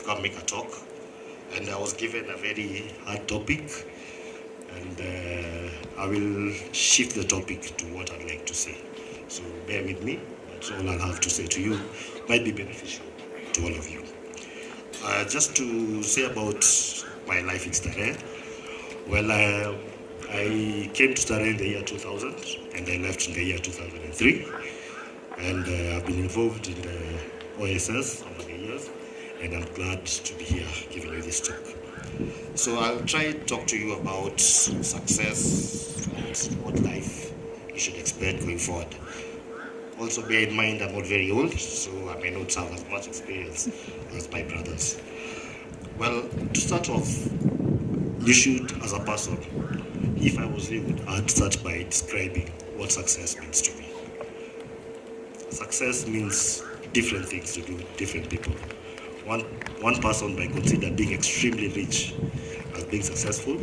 come make a talk, and I was given a very hard topic, and I will shift the topic to what I'd like to say. So bear with me. That's all I'll have to say to you. Might be beneficial to all of you. Just to say about my life in Starehe. Well, I came to Starehe in the year 2000, and I left in the year 2003. And I've been involved in the OSS over the years, and I'm glad to be here giving you this talk. So I'll try to talk to you about success and what life you should expect going forward. Also bear in mind I'm not very old, so I may not have as much experience as my brothers. Well, to start off, you should, as a person, if I was you, I'd start by describing what success means to me. Success means different things to different people. One person might consider being extremely rich as being successful.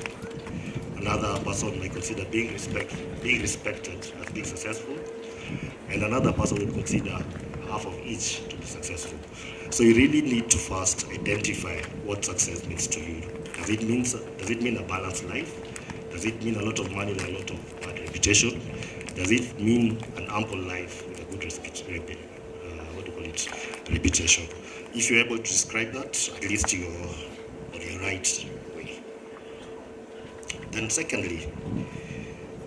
Another person might consider being respected as being successful. And another person will consider half of each to be successful. So you really need to first identify what success means to you. Does it mean a balanced life? Does it mean a lot of money and a lot of bad reputation? Does it mean an ample life with a good reputation? If you're able to describe that, at least you're on the right way. Then secondly,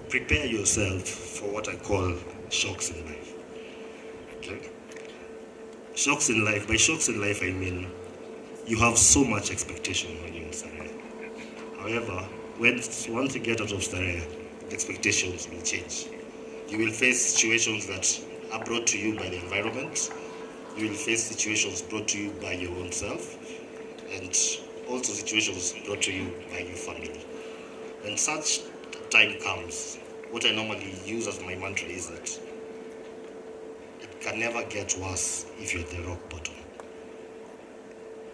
prepare yourself for what I call shocks in life. Okay? Shocks in life. By shocks in life, I mean you have so much expectation when you're in Starehe. However, once you get out of Starehe, the expectations will change. You will face situations that are brought to you by the environment. You will face situations brought to you by your own self, and also situations brought to you by your family. When such time comes, what I normally use as my mantra is that it can never get worse if you're at the rock bottom.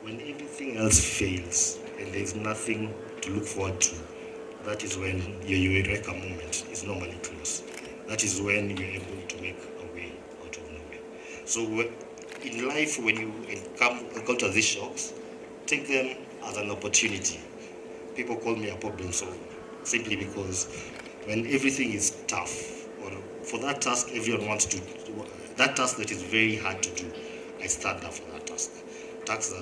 When everything else fails and there's nothing to look forward to, that is when your eureka moment is normally close. That is when you're able to make a way out of nowhere. So in life, when you encounter these shocks, take them as an opportunity. People call me a problem solver, simply because when everything is tough, or for that task everyone wants to do, that task that is very hard to do, I stand up for that task. Task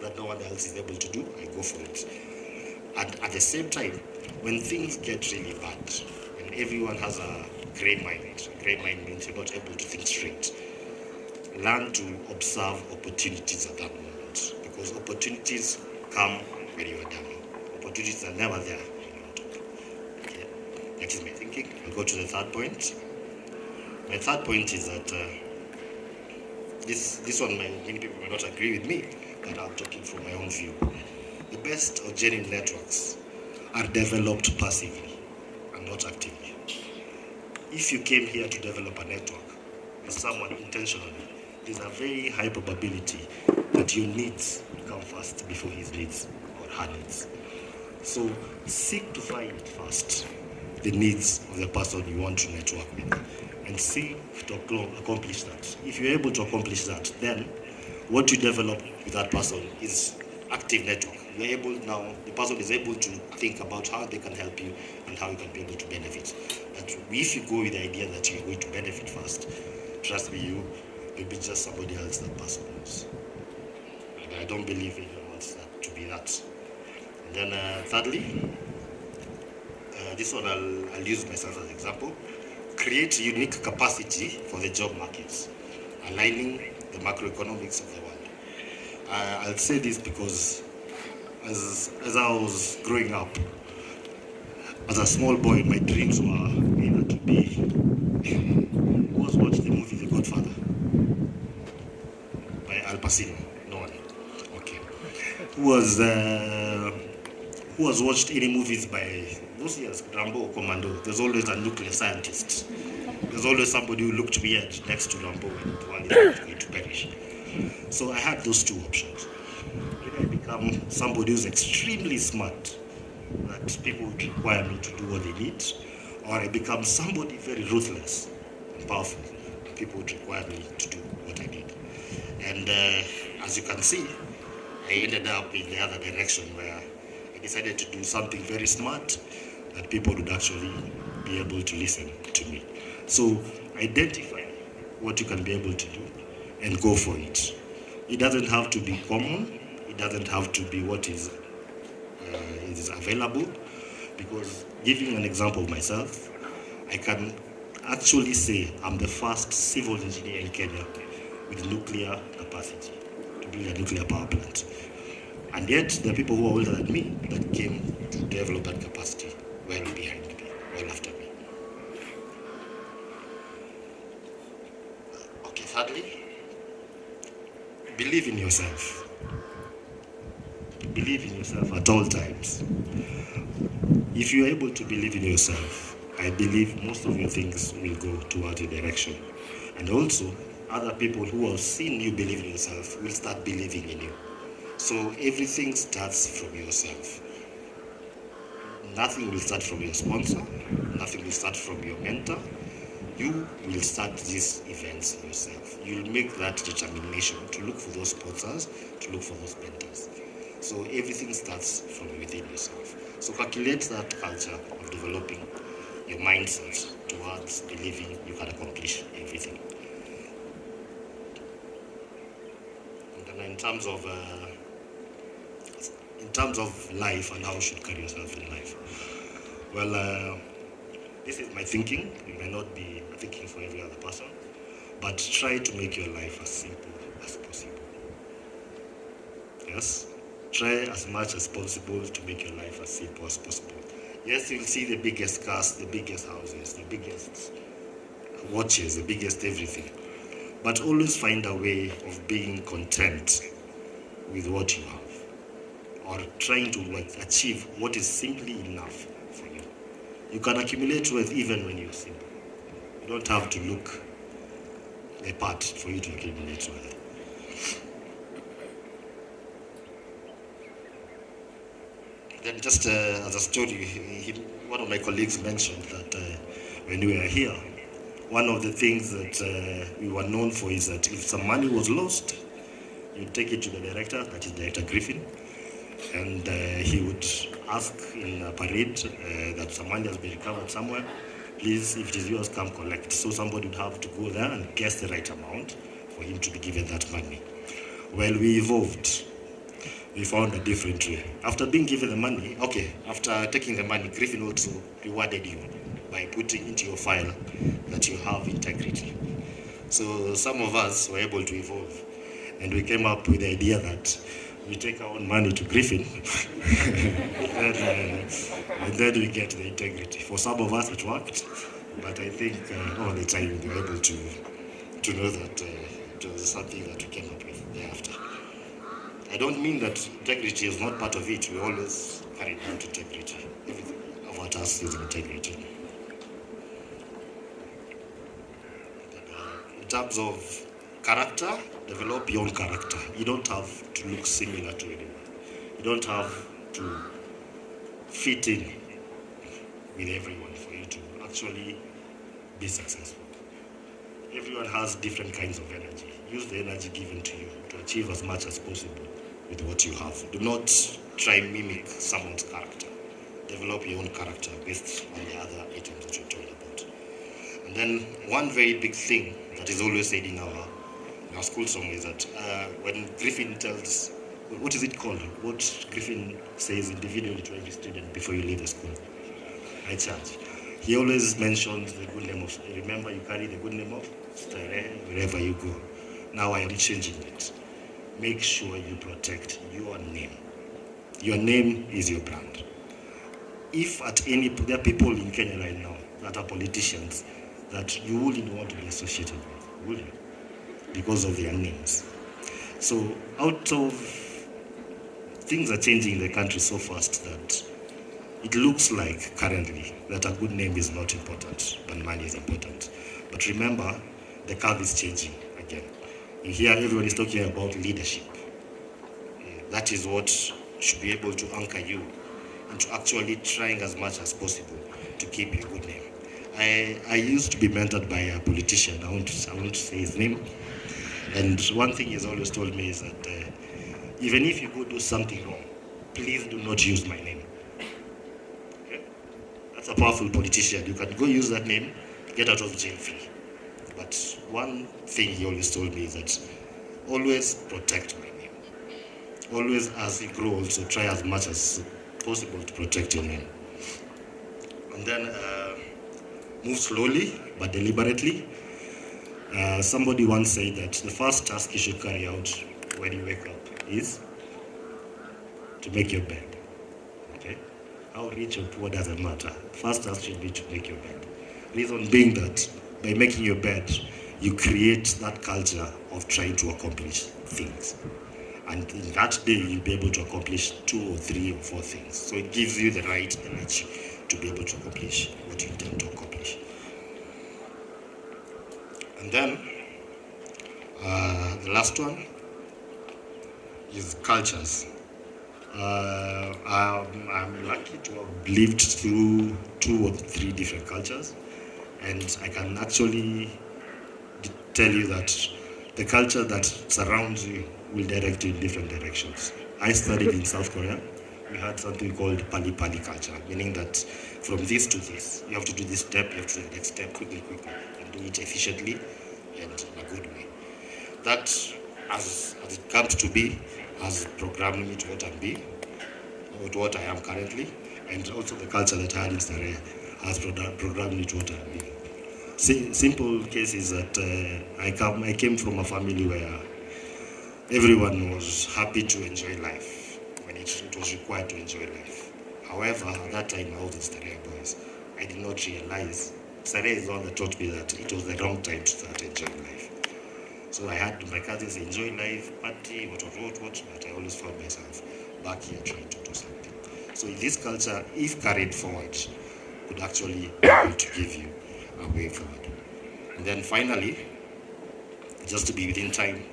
that no one else is able to do, I go for it. And at the same time, when things get really bad, when everyone has a grey mind means you're not able to think straight. Learn to observe opportunities at that moment, because opportunities come when you are down. Opportunities are never there when you're on top. Okay. That is my thinking. I'll go to the third point. My third point is that this one, many people may not agree with me, but I'm talking from my own view. The best or genuine networks are developed passively and not actively. If you came here to develop a network with someone intentionally, there's a very high probability that your needs will come first before his needs or her needs. So seek to find first the needs of the person you want to network with, and seek to accomplish that. If you're able to accomplish that, then what you develop with that person is active network. The person is able to think about how they can help you and how you can be able to benefit. But if you go with the idea that you're going to benefit first, trust me, you'll be just somebody else that person knows. And I don't believe anyone wants that to be that. And then thirdly, this one I'll use myself as an example. Create unique capacity for the job markets, aligning the macroeconomics of the world. I'll say this because as I was growing up, as a small boy, my dreams were either to be, who has watched the movie The Godfather by Al Pacino? No one. Okay. Who has watched any movies by those years, Rambo or Commando? There's always a nuclear scientist. There's always somebody who looked weird next to Rambo when the world is going to perish. So I had those two options. Either I become somebody who's extremely smart, that people would require me to do what they need, or I become somebody very ruthless and powerful, that people would require me to do what I need. And as you can see, I ended up in the other direction where I decided to do something very smart that people would actually be able to listen to me. So identify what you can be able to do and go for it. It doesn't have to be common. It doesn't have to be what is available, because giving an example of myself, I can actually say I'm the first civil engineer in Kenya with nuclear capacity to build a nuclear power plant. And yet, there are people who are older than me that came to develop that capacity well behind me, well after me. Okay, thirdly, believe in yourself. Believe in yourself at all times. If you're able to believe in yourself, I believe most of your things will go towards your direction. And also, other people who have seen you believe in yourself will start believing in you. So everything starts from yourself. Nothing will start from your sponsor. Nothing will start from your mentor. You will start these events yourself. You'll make that determination to look for those sponsors, to look for those mentors. So everything starts from within yourself. So calculate that culture of developing your mindset towards believing you can accomplish everything. And then in terms of life and how you should carry yourself in life, well, this is my thinking. It may not be thinking for every other person, but try to make your life as simple as possible. Yes? Try as much as possible to make your life as simple as possible. Yes, you'll see the biggest cars, the biggest houses, the biggest watches, the biggest everything. But always find a way of being content with what you have, or trying to achieve what is simply enough for you. You can accumulate wealth even when you're simple. You don't have to look the part for you to accumulate wealth. Then just as a story, one of my colleagues mentioned that when we were here, one of the things that we were known for is that if some money was lost, you take it to the director, that is Director Griffin, and he would ask in a parade that some money has been recovered somewhere. Please, if it is yours, come collect. So somebody would have to go there and guess the right amount for him to be given that money. Well, we evolved. We found a different way. After being given the money, after taking the money, Griffin also rewarded you by putting into your file that you have integrity. So some of us were able to evolve, and we came up with the idea that we take our own money to Griffin and then we get the integrity. For some of us it worked, but I think all the time we were able to know that it was something that we came up with thereafter. I don't mean that integrity is not part of it. We always carry out integrity. Everything about us is integrity. In terms of character, develop your own character. You don't have to look similar to anyone. You don't have to fit in with everyone for you to actually be successful. Everyone has different kinds of energy. Use the energy given to you to achieve as much as possible with what you have. Do not try mimic someone's character. Develop your own character based on the other items that you told about. And then one very big thing that is always said in our school song is that when Griffin tells, what is it called? What Griffin says individually to every student before you leave the school? I charge. He always mentions the good name of, remember you carry the good name of Starehe wherever you go. Now I am changing it. Make sure you protect your name. Your name is your brand. If there are people in Kenya right now that are politicians that you wouldn't want to be associated with, would you? Because of their names. So things are changing in the country so fast that it looks like currently that a good name is not important, but money is important. But remember, the curve is changing again. You hear everyone is talking about leadership. That is what should be able to anchor you into actually trying as much as possible to keep your good name. I used to be mentored by a politician. I won't say his name. And one thing he's always told me is that even if you go do something wrong, please do not use my name. Okay? That's a powerful politician. You can go use that name, get out of jail free. But one thing he always told me is that always protect my name. Always, as you grow, also try as much as possible to protect your name. And then move slowly but deliberately. Somebody once said that the first task you should carry out when you wake up is to make your bed. Okay? How rich or poor doesn't matter. First task should be to make your bed. Reason being that by making your bed, you create that culture of trying to accomplish things. And in that day, you'll be able to accomplish 2 or 3 or 4 things. So it gives you the right energy to be able to accomplish what you intend to accomplish. And then, the last one is cultures. I'm lucky to have lived through 2 or 3 different cultures, and I can actually tell you that the culture that surrounds you will direct you in different directions. I studied in South Korea. We had something called Pali Pali culture, meaning that from this to this, you have to do this step, you have to do the next step quickly, and do it efficiently and in a good way. That, as it comes to be, has programmed me to what I am currently, and also the culture that I had in Starehe has programmed me to what I am being. Simple case is that I came from a family where everyone was happy to enjoy life when it was required to enjoy life. However, at that time I was in Starehe Boys. I did not realize, Starehe is the one that taught me that it was the wrong time to start enjoying life. So I had my cousins enjoy life, party, what, but I always found myself back here trying to do something. So this culture, if carried forward, could actually be able to give you a way forward. And then finally, just to be within time,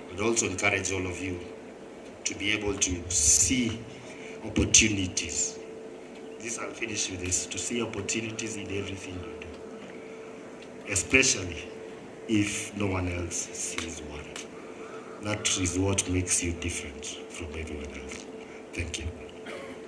I would also encourage all of you to be able to see opportunities. I'll finish with this, to see opportunities in everything you do, especially if no one else sees one. That is what makes you different from everyone else. Thank you.